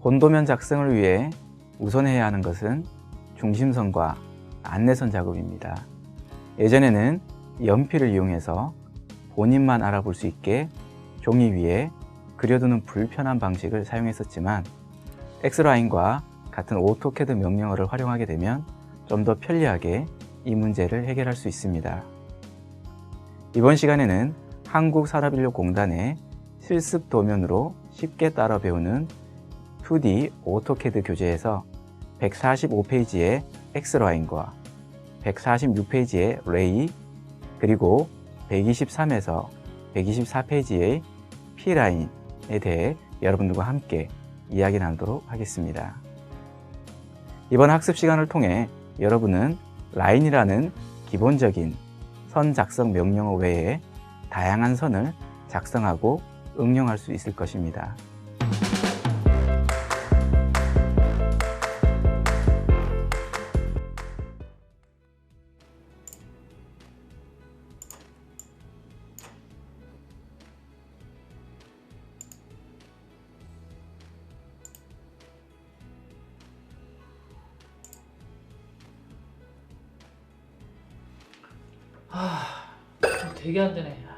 본도면 작성을 위해 우선 해야 하는 것은 중심선과 안내선 작업입니다. 예전에는 연필을 이용해서 본인만 알아볼 수 있게 종이 위에 그려두는 불편한 방식을 사용했었지만 X라인과 같은 오토캐드 명령어를 활용하게 되면 좀 더 편리하게 이 문제를 해결할 수 있습니다. 이번 시간에는 한국산업인력공단의 실습 도면으로 쉽게 따라 배우는 2D 오토캐드 교재에서 145페이지의 X라인과 146페이지의 레이, 그리고 123에서 124페이지의 P라인에 대해 여러분들과 함께 이야기 나누도록 하겠습니다. 이번 학습 시간을 통해 여러분은 라인이라는 기본적인 선 작성 명령어 외에 다양한 선을 작성하고 응용할 수 있을 것입니다. 되게 안 되네.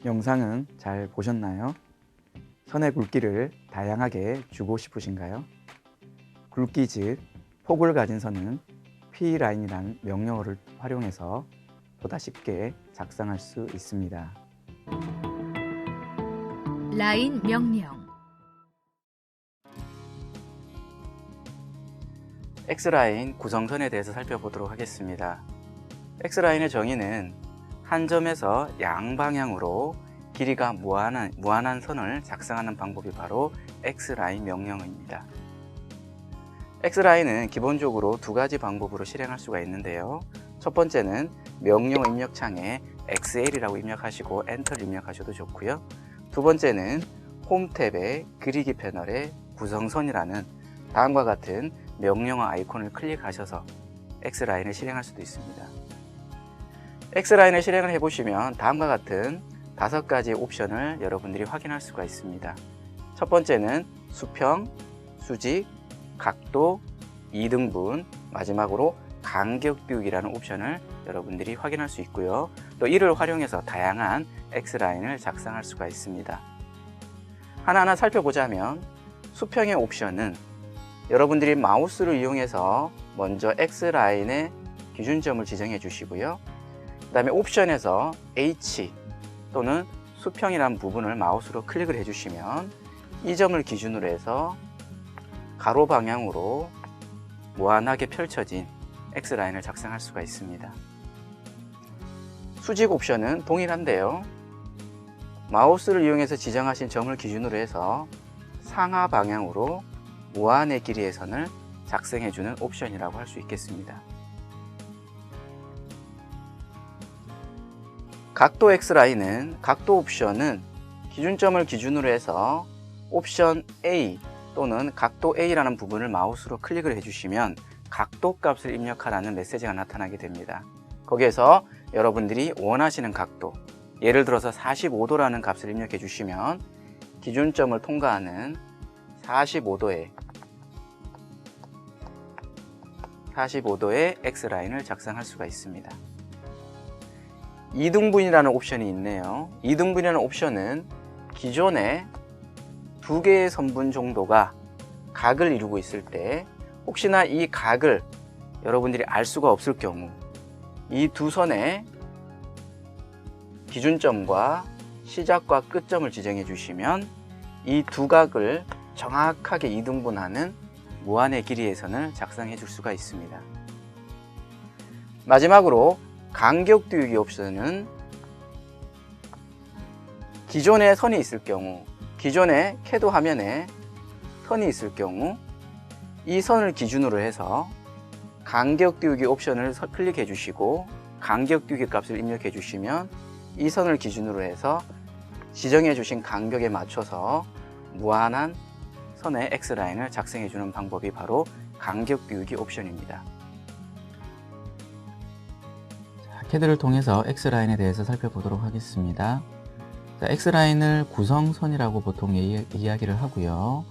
영상은 잘 보셨나요? 선의 굵기를 다양하게 주고 싶으신가요? 굵기 즉 폭을 가진 선은 P라인이라는 명령어를 활용해서 보다 쉽게 작성할 수 있습니다. 라인 명령. X라인 구성선에 대해서 살펴보도록 하겠습니다. X라인의 정의는 한 점에서 양방향으로 길이가 무한한 선을 작성하는 방법이 바로 X라인 명령어입니다. X라인은 기본적으로 두 가지 방법으로 실행할 수가 있는데요. 첫 번째는 명령어 입력창에 XL이라고 입력하시고 엔터를 입력하셔도 좋고요. 두 번째는 홈 탭의 그리기 패널에 구성선이라는 다음과 같은 명령어 아이콘을 클릭하셔서 X라인을 실행할 수도 있습니다. X라인을 실행을 해보시면 다음과 같은 5가지 옵션을 여러분들이 확인할 수가 있습니다. 첫 번째는 수평, 수직, 각도, 이등분, 마지막으로 간격 띄우기라는 옵션을 여러분들이 확인할 수 있고요. 또 이를 활용해서 다양한 X라인을 작성할 수가 있습니다. 하나하나 살펴보자면 수평의 옵션은 여러분들이 마우스를 이용해서 먼저 X라인의 기준점을 지정해 주시고요. 그 다음에 옵션에서 H 또는 수평이라는 부분을 마우스로 클릭을 해주시면 이 점을 기준으로 해서 가로 방향으로 무한하게 펼쳐진 X라인을 작성할 수가 있습니다. 수직 옵션은 동일한데요. 마우스를 이용해서 지정하신 점을 기준으로 해서 상하 방향으로 무한의 길이의 선을 작성해주는 옵션이라고 할 수 있겠습니다. 각도 X라인은 각도 옵션은 기준점을 기준으로 해서 옵션 A 또는 각도 A라는 부분을 마우스로 클릭을 해주시면 각도 값을 입력하라는 메시지가 나타나게 됩니다. 거기에서 여러분들이 원하시는 각도, 예를 들어서 45도라는 값을 입력해 주시면 기준점을 통과하는 45도의 X라인을 작성할 수가 있습니다. 이등분이라는 옵션이 있네요. 이등분이라는 옵션은 기존에 2개의 선분 정도가 각을 이루고 있을 때 혹시나 이 각을 여러분들이 알 수가 없을 경우 이 두 선의 기준점과 시작과 끝점을 지정해 주시면 이 두 각을 정확하게 이등분하는 무한의 길이의 선을 작성해 줄 수가 있습니다. 마지막으로 간격 띄우기 옵션은 기존에 선이 있을 경우 기존의 CAD 화면에 선이 있을 경우 이 선을 기준으로 해서 간격 띄우기 옵션을 클릭해 주시고 간격 띄우기 값을 입력해 주시면 이 선을 기준으로 해서 지정해 주신 간격에 맞춰서 무한한 선의 X라인을 작성해 주는 방법이 바로 간격 띄우기 옵션입니다. CAD를 통해서 X라인에 대해서 살펴보도록 하겠습니다. 자, X라인을 구성선이라고 보통 이야기를 하고요.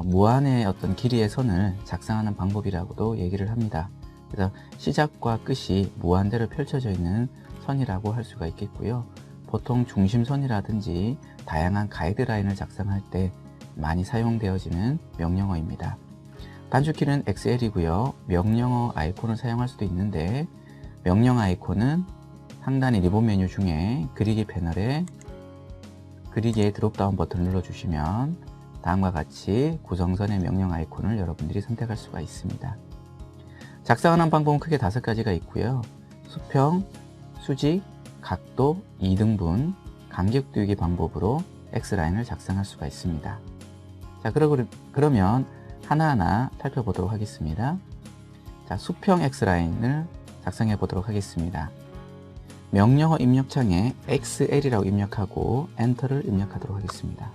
무한의 어떤 길이의 선을 작성하는 방법이라고도 얘기를 합니다. 그래서 시작과 끝이 무한대로 펼쳐져 있는 선이라고 할 수가 있겠고요. 보통 중심선이라든지 다양한 가이드라인을 작성할 때 많이 사용되어지는 명령어입니다. 단축키는 XL이고요. 명령어 아이콘을 사용할 수도 있는데 명령 아이콘은 상단의 리본 메뉴 중에 그리기 패널에 그리기의 드롭다운 버튼을 눌러주시면 다음과 같이 구성선의 명령 아이콘을 여러분들이 선택할 수가 있습니다. 작성하는 방법은 크게 5가지가 있고요. 수평, 수직, 각도, 이등분, 간격 띄우기 방법으로 X라인을 작성할 수가 있습니다. 자, 그러면 하나하나 살펴보도록 하겠습니다. 자, 수평 X라인을 작성해 보도록 하겠습니다. 명령어 입력창에 XL이라고 입력하고 엔터를 입력하도록 하겠습니다.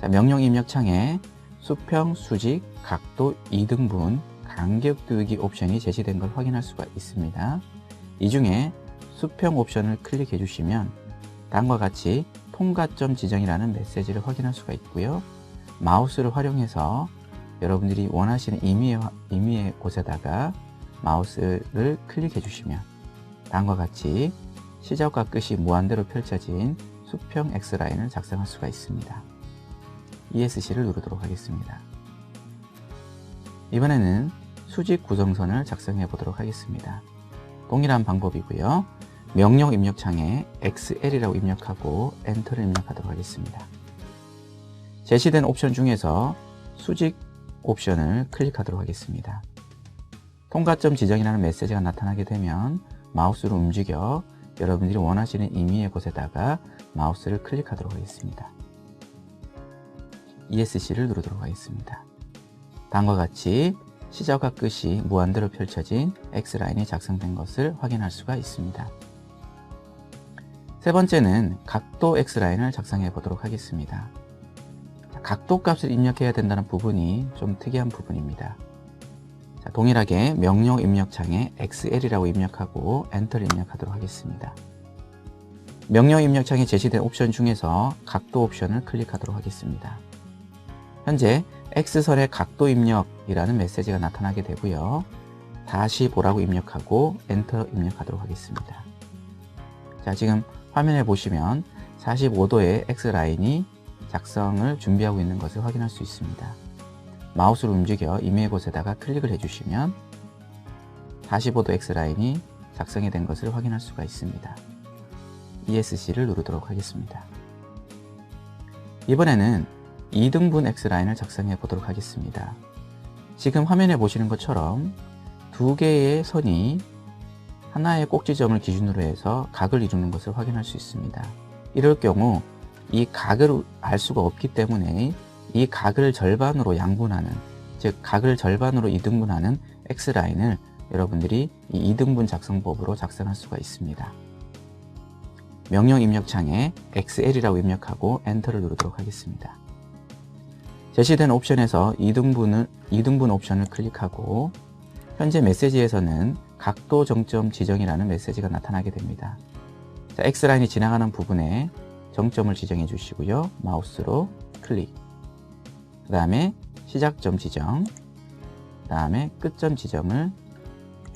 자, 명령 입력창에 수평, 수직, 각도, 이등분, 간격 띄우기 옵션이 제시된 걸 확인할 수가 있습니다. 이 중에 수평 옵션을 클릭해 주시면 다음과 같이 통과점 지정이라는 메시지를 확인할 수가 있고요. 마우스를 활용해서 여러분들이 원하시는 임의의 곳에다가 마우스를 클릭해 주시면 다음과 같이 시작과 끝이 무한대로 펼쳐진 수평 X라인을 작성할 수가 있습니다. ESC를 누르도록 하겠습니다. 이번에는 수직 구성선을 작성해 보도록 하겠습니다. 동일한 방법이고요. 명령 입력창에 XL이라고 입력하고 엔터를 입력하도록 하겠습니다. 제시된 옵션 중에서 수직 옵션을 클릭하도록 하겠습니다. 통과점 지정이라는 메시지가 나타나게 되면 마우스를 움직여 여러분들이 원하시는 임의의 곳에다가 마우스를 클릭하도록 하겠습니다. ESC를 누르도록 하겠습니다. 다음과 같이 시작과 끝이 무한대로 펼쳐진 X라인이 작성된 것을 확인할 수가 있습니다. 세 번째는 각도 X라인을 작성해 보도록 하겠습니다. 각도 값을 입력해야 된다는 부분이 좀 특이한 부분입니다. 자, 동일하게 명령 입력창에 XL이라고 입력하고 엔터를 입력하도록 하겠습니다. 명령 입력창에 제시된 옵션 중에서 각도 옵션을 클릭하도록 하겠습니다. 현재 X선의 각도 입력이라는 메시지가 나타나게 되고요. 다시 보라고 입력하고 엔터 입력하도록 하겠습니다. 자, 지금 화면에 보시면 45도의 X라인이 작성을 준비하고 있는 것을 확인할 수 있습니다. 마우스를 움직여 임의의 곳에다가 클릭을 해주시면 45도 X라인이 작성이 된 것을 확인할 수가 있습니다. ESC를 누르도록 하겠습니다. 이번에는 2등분 X라인을 작성해 보도록 하겠습니다. 지금 화면에 보시는 것처럼 두 개의 선이 하나의 꼭지점을 기준으로 해서 각을 이루는 것을 확인할 수 있습니다. 이럴 경우 이 각을 알 수가 없기 때문에 이 각을 절반으로 양분하는, 즉 각을 절반으로 2등분하는 X라인을 여러분들이 이 2등분 작성법으로 작성할 수가 있습니다. 명령 입력창에 XL이라고 입력하고 엔터를 누르도록 하겠습니다. 제시된 옵션에서 2등분 옵션을 클릭하고 현재 메시지에서는 각도 정점 지정이라는 메시지가 나타나게 됩니다. 자, X라인이 지나가는 부분에 정점을 지정해 주시고요. 마우스로 클릭, 그 다음에 시작점 지정, 그 다음에 끝점 지정을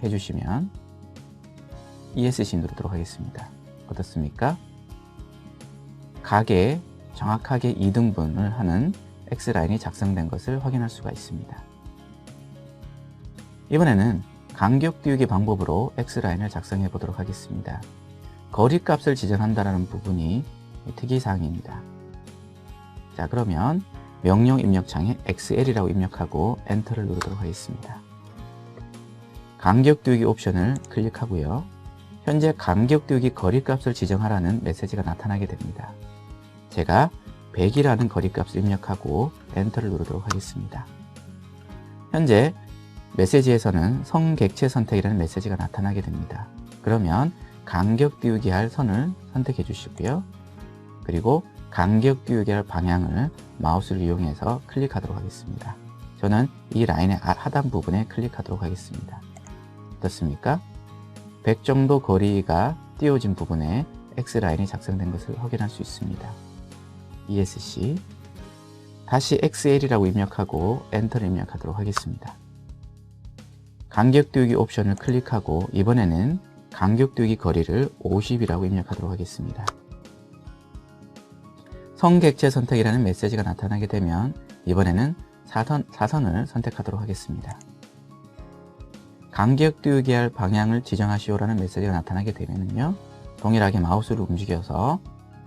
해주시면 ESC 누르도록 하겠습니다. 어떻습니까? 각에 정확하게 2등분을 하는 X라인이 작성된 것을 확인할 수가 있습니다. 이번에는 간격 띄우기 방법으로 X라인을 작성해 보도록 하겠습니다. 거리값을 지정한다는 부분이 특이사항입니다. 자, 그러면 명령 입력창에 XL이라고 입력하고 엔터를 누르도록 하겠습니다. 간격 띄우기 옵션을 클릭하고요. 현재 간격 띄우기 거리값을 지정하라는 메시지가 나타나게 됩니다. 제가 100이라는 거리값을 입력하고 엔터를 누르도록 하겠습니다. 현재 메시지에서는 성객체 선택이라는 메시지가 나타나게 됩니다. 그러면 간격 띄우기 할 선을 선택해 주시고요. 그리고 간격 띄우기 할 방향을 마우스를 이용해서 클릭하도록 하겠습니다. 저는 이 라인의 하단 부분에 클릭하도록 하겠습니다. 어떻습니까? 100 정도 거리가 띄워진 부분에 X라인이 작성된 것을 확인할 수 있습니다. ESC 다시 XL이라고 입력하고 엔터를 입력하도록 하겠습니다. 간격 띄우기 옵션을 클릭하고 이번에는 간격 띄우기 거리를 50이라고 입력하도록 하겠습니다. 성객체 선택이라는 메시지가 나타나게 되면 이번에는 사선을 선택하도록 하겠습니다. 간격 띄우기 할 방향을 지정하시오라는 메시지가 나타나게 되면요, 동일하게 마우스를 움직여서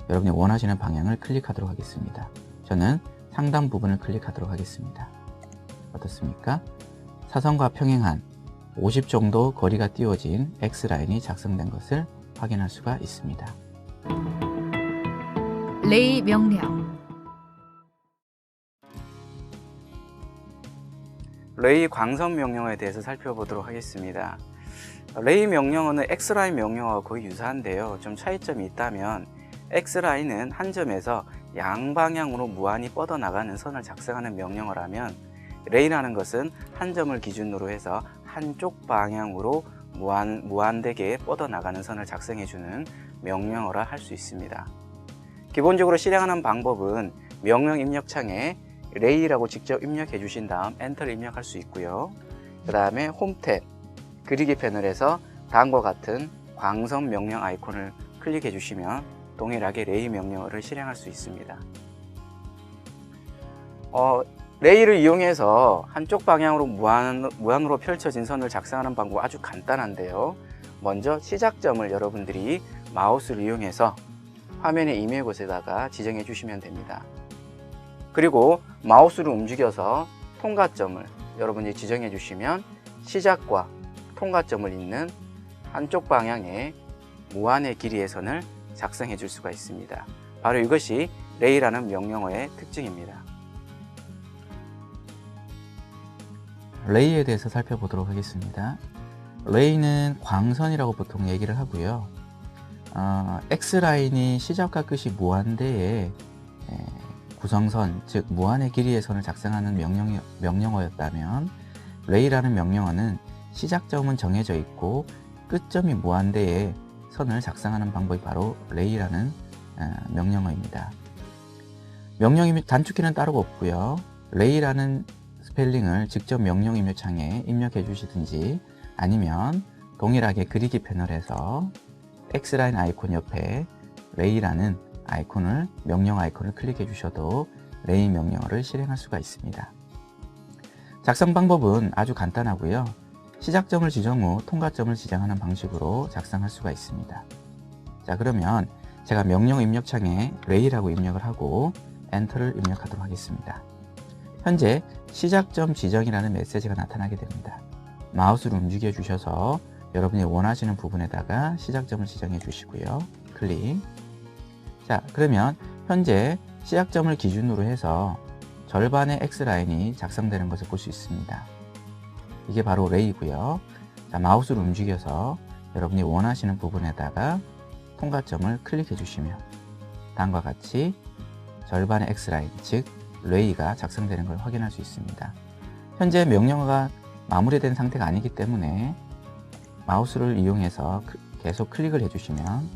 여러분이 원하시는 방향을 클릭하도록 하겠습니다. 저는 상단 부분을 클릭하도록 하겠습니다. 어떻습니까? 사선과 평행한 50 정도 거리가 띄워진 X라인이 작성된 것을 확인할 수가 있습니다. 레이 명령. 레이 광선 명령어에 대해서 살펴보도록 하겠습니다. 레이 명령어는 X라인 명령어와 거의 유사한데요. 좀 차이점이 있다면 X라인은 한 점에서 양방향으로 무한히 뻗어나가는 선을 작성하는 명령어라면 레이라는 것은 한 점을 기준으로 해서 한쪽 방향으로 무한되게 뻗어나가는 선을 작성해주는 명령어라 할 수 있습니다. 기본적으로 실행하는 방법은 명령 입력창에 레이라고 직접 입력해 주신 다음 엔터를 입력할 수 있고요. 그 다음에 홈 탭 그리기 패널에서 다음과 같은 광선 명령 아이콘을 클릭해 주시면 동일하게 레이 명령어를 실행할 수 있습니다. 레이를 이용해서 한쪽 방향으로 무한으로 펼쳐진 선을 작성하는 방법 아주 간단한데요. 먼저 시작점을 여러분들이 마우스를 이용해서 화면의 임의 곳에다가 지정해 주시면 됩니다. 그리고 마우스를 움직여서 통과점을 여러분이 지정해 주시면 시작과 통과점을 잇는 한쪽 방향의 무한의 길이의 선을 작성해 줄 수가 있습니다. 바로 이것이 레이라는 명령어의 특징입니다. 레이에 대해서 살펴보도록 하겠습니다. 레이는 광선이라고 보통 얘기를 하고요. X라인이 시작과 끝이 무한대의 구성선, 즉 무한의 길이의 선을 작성하는 명령어였다면 레이라는 명령어는 시작점은 정해져 있고 끝점이 무한대의 선을 작성하는 방법이 바로 레이라는 명령어입니다. 명령 단축키는 따로 없고요. 레이라는 스펠링을 직접 명령 입력창에 입력해 주시든지 아니면 동일하게 그리기 패널에서 X라인 아이콘 옆에 레이라는 아이콘을 명령 아이콘을 클릭해 주셔도 레이 명령어를 실행할 수가 있습니다. 작성 방법은 아주 간단하고요. 시작점을 지정 후 통과점을 지정하는 방식으로 작성할 수가 있습니다. 자, 그러면 제가 명령 입력창에 레이라고 입력을 하고 엔터를 입력하도록 하겠습니다. 현재 시작점 지정이라는 메시지가 나타나게 됩니다. 마우스를 움직여 주셔서 여러분이 원하시는 부분에다가 시작점을 지정해 주시고요. 클릭. 자, 그러면 현재 시작점을 기준으로 해서 절반의 X라인이 작성되는 것을 볼 수 있습니다. 이게 바로 레이고요. 자, 마우스를 움직여서 여러분이 원하시는 부분에다가 통과점을 클릭해 주시면 다음과 같이 절반의 X라인, 즉 레이가 작성되는 걸 확인할 수 있습니다. 현재 명령어가 마무리된 상태가 아니기 때문에 마우스를 이용해서 계속 클릭을 해주시면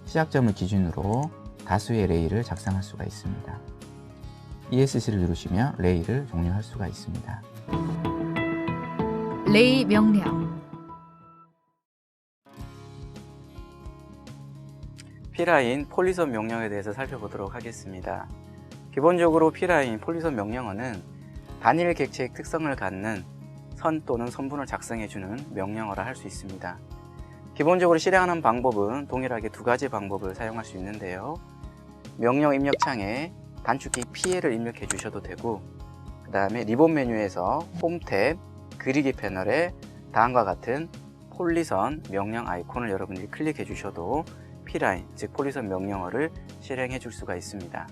시작점을 기준으로 다수의 레이를 작성할 수가 있습니다. ESC를 누르시면 레이를 종료할 수가 있습니다. 레이 명령. P라인 폴리선 명령에 대해서 살펴보도록 하겠습니다. 기본적으로 P라인 폴리선 명령어는 단일 객체의 특성을 갖는 선 또는 선분을 작성해주는 명령어라 할 수 있습니다. 기본적으로 실행하는 방법은 동일하게 두 가지 방법을 사용할 수 있는데요. 명령 입력창에 단축키 P를 입력해 주셔도 되고, 그 다음에 리본 메뉴에서 홈 탭 그리기 패널에 다음과 같은 폴리선 명령 아이콘을 여러분들이 클릭해 주셔도 P라인, 즉 폴리선 명령어를 실행해 줄 수가 있습니다.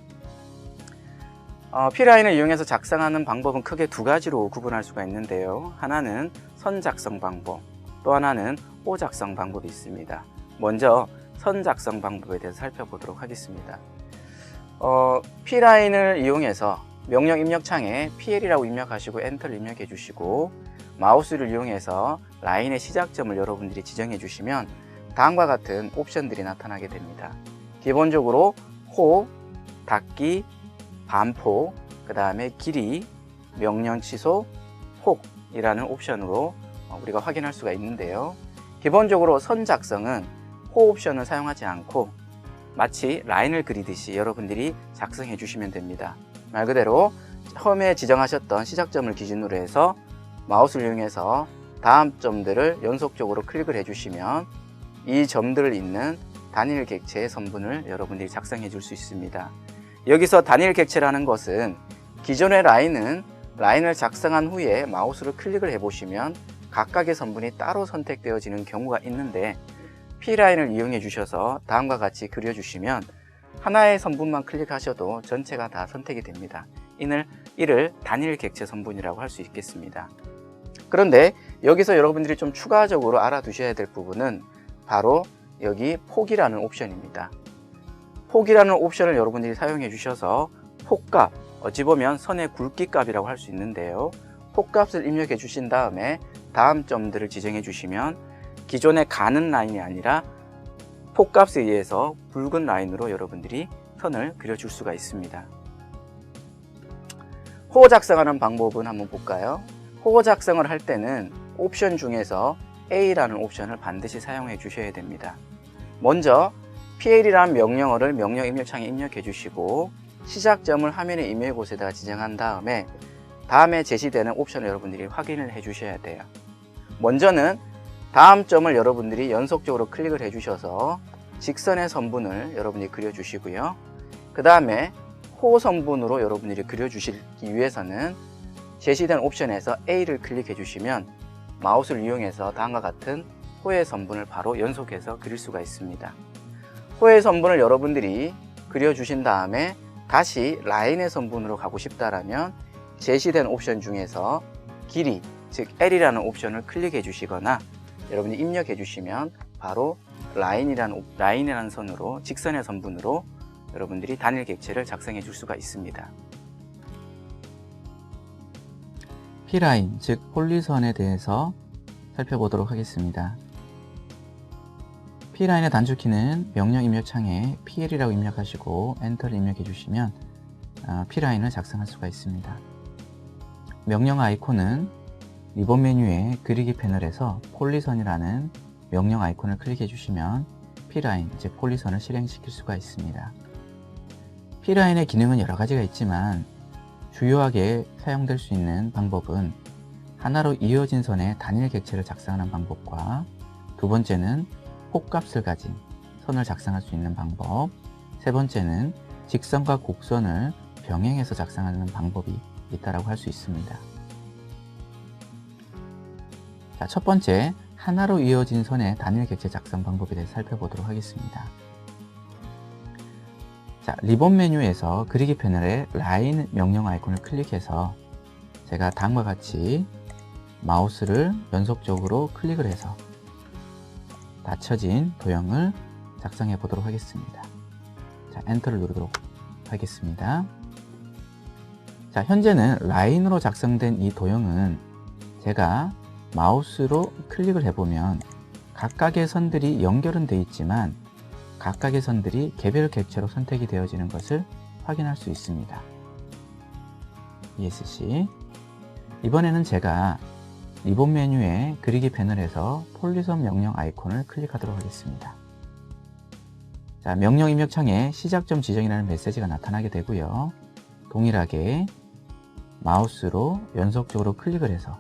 P라인을 이용해서 작성하는 방법은 크게 두 가지로 구분할 수가 있는데요. 하나는 선 작성 방법, 또 하나는 호 작성 방법이 있습니다. 먼저 선 작성 방법에 대해서 살펴보도록 하겠습니다. P라인을 이용해서 명령 입력창에 PL이라고 입력하시고 엔터를 입력해 주시고 마우스를 이용해서 라인의 시작점을 여러분들이 지정해 주시면 다음과 같은 옵션들이 나타나게 됩니다. 기본적으로 호, 닫기, 반포, 그 다음에 길이, 명령 취소, 혹이라는 옵션으로 우리가 확인할 수가 있는데요. 기본적으로 선 작성은 호 옵션을 사용하지 않고 마치 라인을 그리듯이 여러분들이 작성해 주시면 됩니다. 말 그대로 처음에 지정하셨던 시작점을 기준으로 해서 마우스를 이용해서 다음 점들을 연속적으로 클릭을 해주시면 이 점들을 잇는 단일 객체의 선분을 여러분들이 작성해 줄 수 있습니다. 여기서 단일 객체라는 것은 기존의 라인을 작성한 후에 마우스를 클릭을 해보시면 각각의 선분이 따로 선택되어지는 경우가 있는데 P라인을 이용해 주셔서 다음과 같이 그려주시면 하나의 선분만 클릭하셔도 전체가 다 선택이 됩니다. 이를 단일 객체 선분이라고 할 수 있겠습니다. 그런데 여기서 여러분들이 좀 추가적으로 알아두셔야 될 부분은 바로 여기 폭이라는 옵션입니다. 폭이라는 옵션을 여러분들이 사용해 주셔서 폭값, 어찌 보면 선의 굵기값이라고 할 수 있는데요. 폭값을 입력해 주신 다음에 다음 점들을 지정해 주시면 기존의 가는 라인이 아니라 폭값에 의해서 굵은 라인으로 여러분들이 선을 그려줄 수가 있습니다. 호 작성하는 방법은 한번 볼까요? 호 작성을 할 때는 옵션 중에서 A라는 옵션을 반드시 사용해 주셔야 됩니다. 먼저 PL이라는 명령어를 명령 입력창에 입력해 주시고 시작점을 화면의 이메일 곳에다가 지정한 다음에 다음에 제시되는 옵션을 여러분들이 확인을 해 주셔야 돼요. 먼저는 다음 점을 여러분들이 연속적으로 클릭을 해 주셔서 직선의 선분을 여러분들이 그려 주시고요. 그 다음에 호 선분으로 여러분들이 그려 주시기 위해서는 제시된 옵션에서 A를 클릭해 주시면 마우스를 이용해서 다음과 같은 호의 선분을 바로 연속해서 그릴 수가 있습니다. 호의 선분을 여러분들이 그려 주신 다음에 다시 라인의 선분으로 가고 싶다라면 제시된 옵션 중에서 길이, 즉 L이라는 옵션을 클릭해 주시거나 여러분이 입력해 주시면 바로 라인이라는 선으로 직선의 선분으로 여러분들이 단일 객체를 작성해 줄 수가 있습니다. P라인, 즉 폴리선에 대해서 살펴보도록 하겠습니다. P라인의 단축키는 명령 입력창에 PL이라고 입력하시고 엔터를 입력해 주시면 P라인을 작성할 수가 있습니다. 명령 아이콘은 리본 메뉴의 그리기 패널에서 폴리선이라는 명령 아이콘을 클릭해 주시면 P라인, 즉 폴리선을 실행시킬 수가 있습니다. P라인의 기능은 여러 가지가 있지만 주요하게 사용될 수 있는 방법은 하나로 이어진 선에 단일 객체를 작성하는 방법과 두 번째는 폭값을 가진 선을 작성할 수 있는 방법, 세 번째는 직선과 곡선을 병행해서 작성하는 방법이 있다고 할 수 있습니다. 자, 첫 번째, 하나로 이어진 선의 단일 객체 작성 방법에 대해서 살펴보도록 하겠습니다. 자, 리본 메뉴에서 그리기 패널에 라인 명령 아이콘을 클릭해서 제가 다음과 같이 마우스를 연속적으로 클릭을 해서 닫혀진 도형을 작성해 보도록 하겠습니다. 자, 엔터를 누르도록 하겠습니다. 자, 현재는 라인으로 작성된 이 도형은 제가 마우스로 클릭을 해보면 각각의 선들이 연결은 되어 있지만 각각의 선들이 개별 객체로 선택이 되어지는 것을 확인할 수 있습니다. ESC. 이번에는 제가 리본 메뉴의 그리기 패널에서 폴리선 명령 아이콘을 클릭하도록 하겠습니다. 자, 명령 입력창에 시작점 지정이라는 메시지가 나타나게 되고요. 동일하게 마우스로 연속적으로 클릭을 해서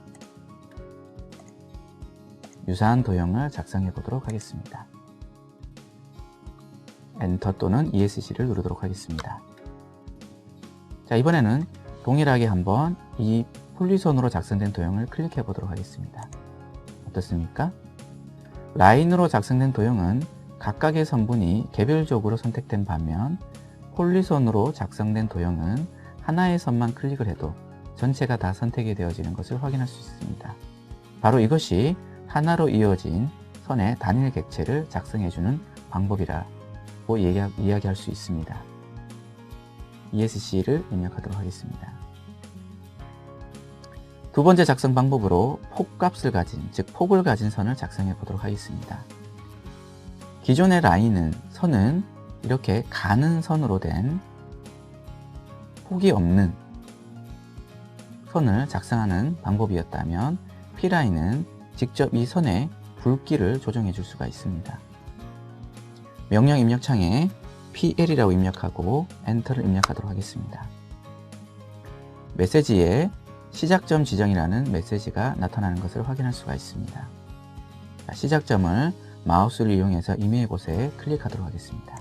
유사한 도형을 작성해 보도록 하겠습니다. 엔터 또는 ESC를 누르도록 하겠습니다. 자, 이번에는 동일하게 한번 이 폴리선으로 작성된 도형을 클릭해 보도록 하겠습니다. 어떻습니까? 라인으로 작성된 도형은 각각의 선분이 개별적으로 선택된 반면 폴리선으로 작성된 도형은 하나의 선만 클릭을 해도 전체가 다 선택이 되어지는 것을 확인할 수 있습니다. 바로 이것이 하나로 이어진 선의 단일 객체를 작성해주는 방법이라고 이야기할 수 있습니다. ESC를 입력하도록 하겠습니다. 두 번째 작성 방법으로 폭값을 가진, 즉 폭을 가진 선을 작성해 보도록 하겠습니다. 기존의 라인은, 선은 이렇게 가는 선으로 된 폭이 없는 선을 작성하는 방법이었다면 P라인은 직접 이 선의 굵기를 조정해 줄 수가 있습니다. 명령 입력창에 PL이라고 입력하고 엔터를 입력하도록 하겠습니다. 메시지에 시작점 지정이라는 메시지가 나타나는 것을 확인할 수가 있습니다. 자, 시작점을 마우스를 이용해서 임의의 곳에 클릭하도록 하겠습니다.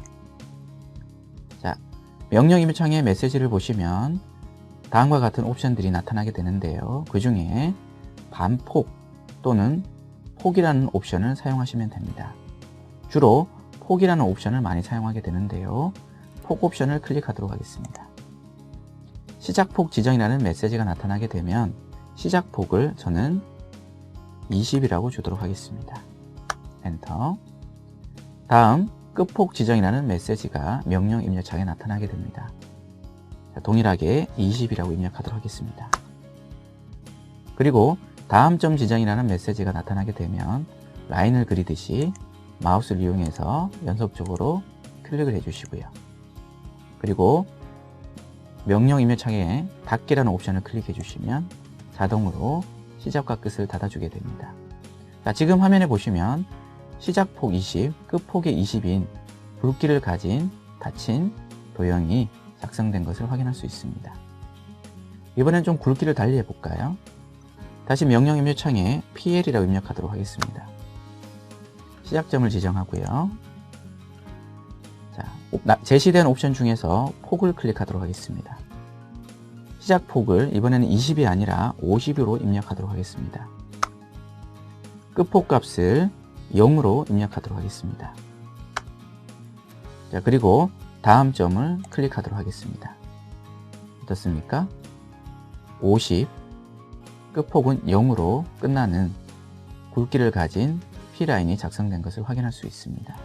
자, 명령 입력창의 메시지를 보시면 다음과 같은 옵션들이 나타나게 되는데요. 그 중에 반폭 또는 폭이라는 옵션을 사용하시면 됩니다. 주로 폭이라는 옵션을 많이 사용하게 되는데요. 폭 옵션을 클릭하도록 하겠습니다. 시작폭 지정이라는 메시지가 나타나게 되면 시작폭을 저는 20이라고 주도록 하겠습니다. 엔터. 다음 끝폭 지정이라는 메시지가 명령 입력창에 나타나게 됩니다. 자, 동일하게 20이라고 입력하도록 하겠습니다. 그리고 다음 점 지정이라는 메시지가 나타나게 되면 라인을 그리듯이 마우스를 이용해서 연속적으로 클릭을 해주시고요. 그리고 명령 입력창에 닫기라는 옵션을 클릭해 주시면 자동으로 시작과 끝을 닫아주게 됩니다. 자, 지금 화면에 보시면 시작폭 20, 끝폭이 20인 굵기를 가진 닫힌 도형이 작성된 것을 확인할 수 있습니다. 이번엔 좀 굵기를 달리 해볼까요? 다시 명령 입력창에 PL이라고 입력하도록 하겠습니다. 시작점을 지정하고요. 자, 제시된 옵션 중에서 폭을 클릭하도록 하겠습니다. 시작 폭을 이번에는 20이 아니라 50으로 입력하도록 하겠습니다. 끝폭 값을 0으로 입력하도록 하겠습니다. 자, 그리고 다음 점을 클릭하도록 하겠습니다. 어떻습니까? 50, 끝폭은 0으로 끝나는 굵기를 가진 P라인이 작성된 것을 확인할 수 있습니다.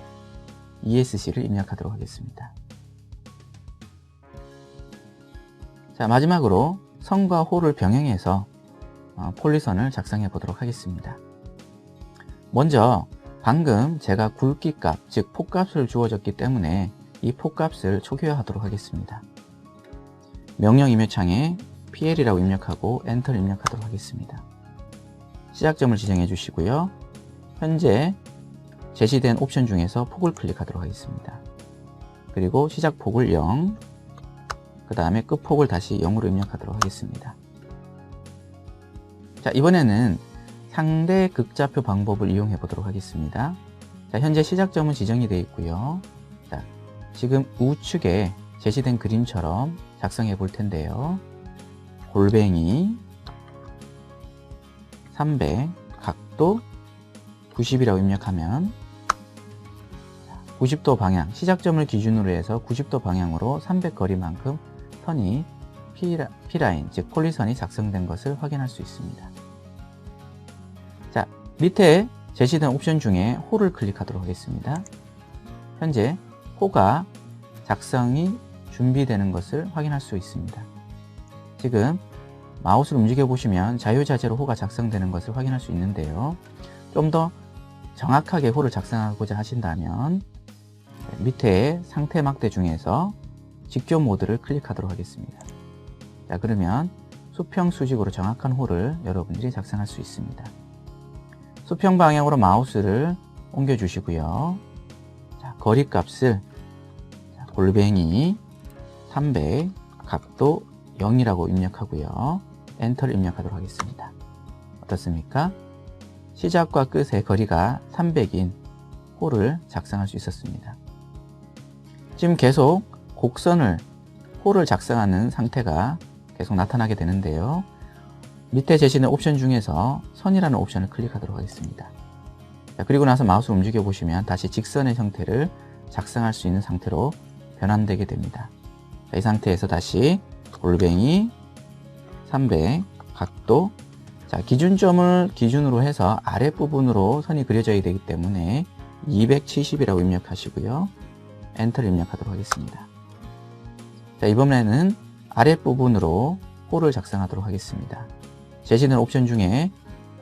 ESC를 입력하도록 하겠습니다. 자, 마지막으로 선과 호를 병행해서 폴리선을 작성해 보도록 하겠습니다. 먼저 방금 제가 굵기 값, 즉 폭값을 주어졌기 때문에 이 폭값을 초기화하도록 하겠습니다. 명령 입력창에 PL이라고 입력하고 엔터를 입력하도록 하겠습니다. 시작점을 지정해 주시고요. 현재 제시된 옵션 중에서 폭을 클릭하도록 하겠습니다. 그리고 시작 폭을 0, 그 다음에 끝폭을 다시 0으로 입력하도록 하겠습니다. 자, 이번에는 상대 극좌표 방법을 이용해 보도록 하겠습니다. 자, 현재 시작점은 지정이 되어 있고요. 자, 지금 우측에 제시된 그림처럼 작성해 볼 텐데요. 골뱅이 300, 각도 90이라고 입력하면 90도 방향, 시작점을 기준으로 해서 90도 방향으로 300 거리만큼 선이 P라인, 즉 폴리선이 작성된 것을 확인할 수 있습니다. 자, 밑에 제시된 옵션 중에 호를 클릭하도록 하겠습니다. 현재 호가 작성이 준비되는 것을 확인할 수 있습니다. 지금 마우스를 움직여 보시면 자유자재로 호가 작성되는 것을 확인할 수 있는데요. 좀 더 정확하게 호를 작성하고자 하신다면 밑에 상태 막대 중에서 직접 모드를 클릭하도록 하겠습니다. 자, 그러면 수평 수직으로 정확한 호를 여러분들이 작성할 수 있습니다. 수평 방향으로 마우스를 옮겨 주시고요. 자, 거리 값을 골뱅이 300, 각도 0이라고 입력하고요. 엔터를 입력하도록 하겠습니다. 어떻습니까? 시작과 끝의 거리가 300인 호를 작성할 수 있었습니다. 지금 계속 곡선을, 호를 작성하는 상태가 계속 나타나게 되는데요. 밑에 제시된 옵션 중에서 선이라는 옵션을 클릭하도록 하겠습니다. 자, 그리고 나서 마우스를 움직여 보시면 다시 직선의 형태를 작성할 수 있는 상태로 변환되게 됩니다. 자, 이 상태에서 다시 골뱅이 300 각도. 자, 기준점을 기준으로 해서 아랫부분으로 선이 그려져야 되기 때문에 270이라고 입력하시고요. 엔터를 입력하도록 하겠습니다. 자, 이번에는 아랫부분으로 호를 작성하도록 하겠습니다. 제시된 옵션 중에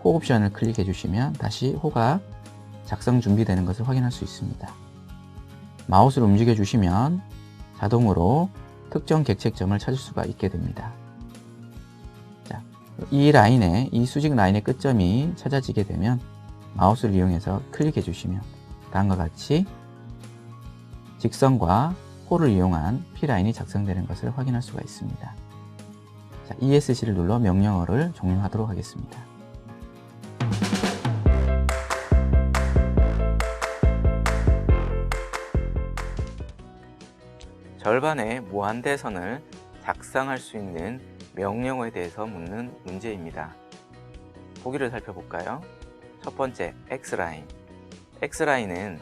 호 옵션을 클릭해 주시면 다시 호가 작성 준비되는 것을 확인할 수 있습니다. 마우스를 움직여 주시면 자동으로 특정 객체점을 찾을 수가 있게 됩니다. 자, 이 수직 라인의 끝점이 찾아지게 되면 마우스를 이용해서 클릭해 주시면 다음과 같이 직선과 호를 이용한 P라인이 작성되는 것을 확인할 수가 있습니다. 자, ESC를 눌러 명령어를 종료하도록 하겠습니다. 절반의 무한대선을 작성할 수 있는 명령어에 대해서 묻는 문제입니다. 보기를 살펴볼까요? 첫 번째, X라인. X라인은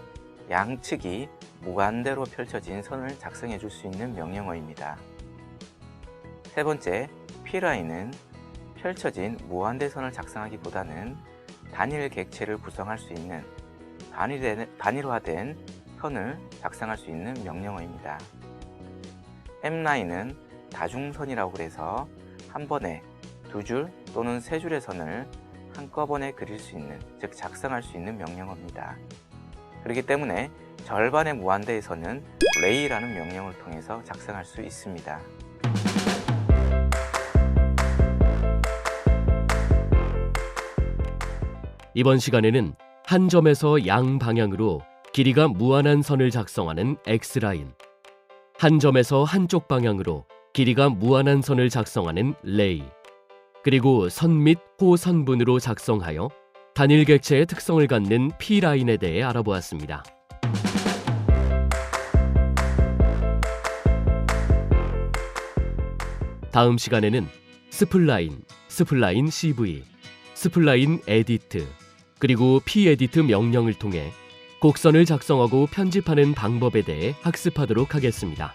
양측이 무한대로 펼쳐진 선을 작성해 줄 수 있는 명령어입니다. 세 번째, P라인은 펼쳐진 무한대선을 작성하기보다는 단일 객체를 구성할 수 있는 단일화된 선을 작성할 수 있는 명령어입니다. M라인은 다중선이라고 해서 한 번에 두 줄 또는 세 줄의 선을 한꺼번에 그릴 수 있는, 즉 작성할 수 있는 명령어입니다. 그렇기 때문에 절반의 무한대의 선은 lay라는 명령을 통해서 작성할 수 있습니다. 이번 시간에는 한 점에서 양방향으로 길이가 무한한 선을 작성하는 X라인, 한 점에서 한쪽 방향으로 길이가 무한한 선을 작성하는 lay, 그리고 선 및 호 선분으로 작성하여 단일 객체의 특성을 갖는 P라인에 대해 알아보았습니다. 다음 시간에는 스플라인, 스플라인 CV, 스플라인 에디트, 그리고 P-에디트 명령을 통해 곡선을 작성하고 편집하는 방법에 대해 학습하도록 하겠습니다.